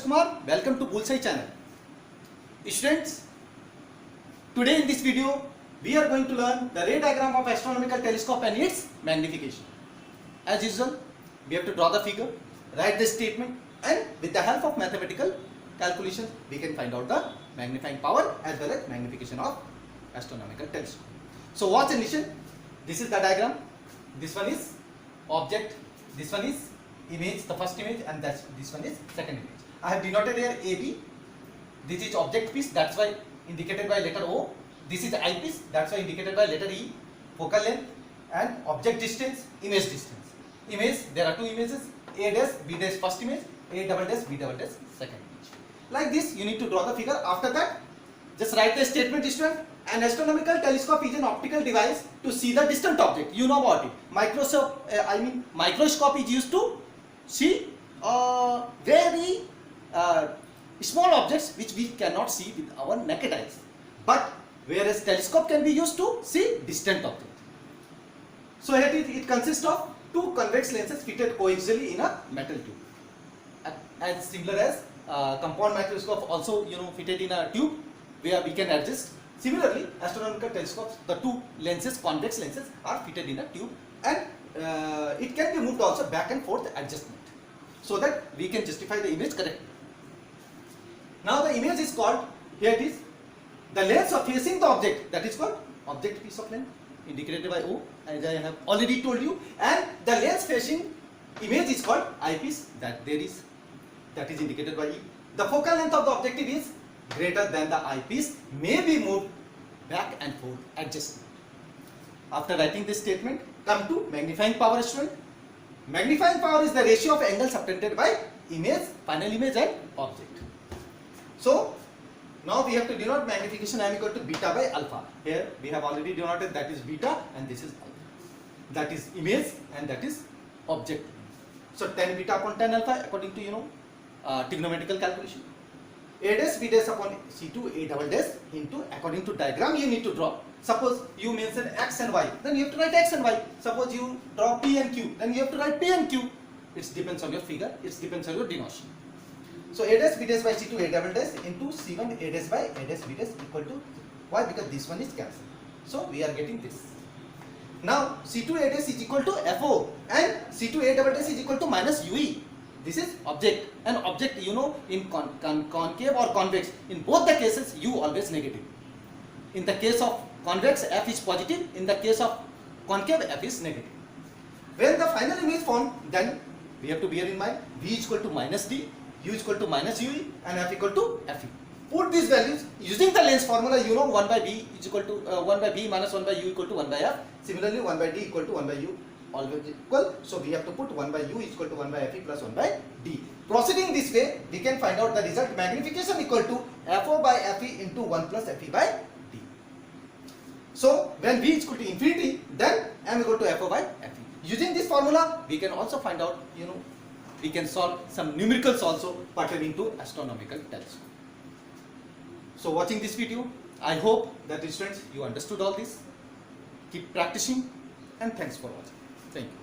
Pankaj Kumar. Welcome to Bullseye channel. Students, today in this video we are going to learn the ray diagram of astronomical telescope and its magnification. As usual, we have to draw the figure, write the statement, and with the help of mathematical calculations we can find out the magnifying power as well as magnification of astronomical telescope. So watch and listen. This is the diagram. This one is object. This one is image, the first image, and this one is second image. I have denoted here AB. This is object piece, that's why indicated by letter O. This is eyepiece, that's why indicated by letter E. Focal length and object distance, image distance. Image, there are two images, A dash, B dash first image, A double dash, B double dash second image. Like this, you need to draw the figure. After that, just write the statement, student. An astronomical telescope is an optical device to see the distant object. You know about it. Microscope is used to see very small objects which we cannot see with our naked eyes. But whereas telescope can be used to see distant objects. So here it consists of two convex lenses fitted coaxially in a metal tube. As similar as compound microscope also fitted in a tube where we can adjust. Similarly, astronomical telescopes, the two lenses, convex lenses, are fitted in a tube, and it can be moved also back and forth adjustment, so that we can justify the image correctly. Now the image is called, here it is, the lens of facing the object, that is called object piece of length, indicated by O, as I have already told you, and the lens facing image is called eyepiece, that is indicated by E. The focal length of the objective is greater than the eyepiece, may be moved back and forth adjustment. After writing this statement, come to magnifying power, student. Magnifying power is the ratio of angles subtended by image, final image, and object. So now we have to denote magnification. I am equal to beta by alpha. Here we have already denoted, that is beta and this is alpha. That is image and that is object. So tan beta upon tan alpha according to trigonometrical calculation. A dash B dash upon C2 A double dash into, according to diagram you need to draw. Suppose you mention X and Y, then you have to write X and Y. Suppose you draw P and Q, then you have to write P and Q. It depends on your figure, it depends on your denotation. So A dash B dash by C2 A double dash into C1 A dash by A dash B dash equal to, why? Because this one is cancelled. So we are getting this. Now C2 A dash is equal to FO and C2 A double dash is equal to minus UE. This is object, and object in concave or convex, in both the cases U always negative. In the case of convex, F is positive, in the case of concave, F is negative. When the final image is formed, then we have to bear in mind V is equal to minus D, U is equal to minus UE, and F equal to FE. Put these values using the lens formula, 1 by B is equal to 1 by B minus 1 by U equal to 1 by F. Similarly, 1 by D equal to 1 by U, always equal. So we have to put 1 by U is equal to 1 by Fe plus 1 by D. Proceeding this way, we can find out the result magnification equal to FO by Fe into 1 plus Fe by D. So when V is equal to infinity, then M equal to FO by Fe. Using this formula, we can also find out, we can solve some numericals also pertaining to astronomical telescope. So watching this video, I hope that students you understood all this. Keep practicing, and thanks for watching. Thank you.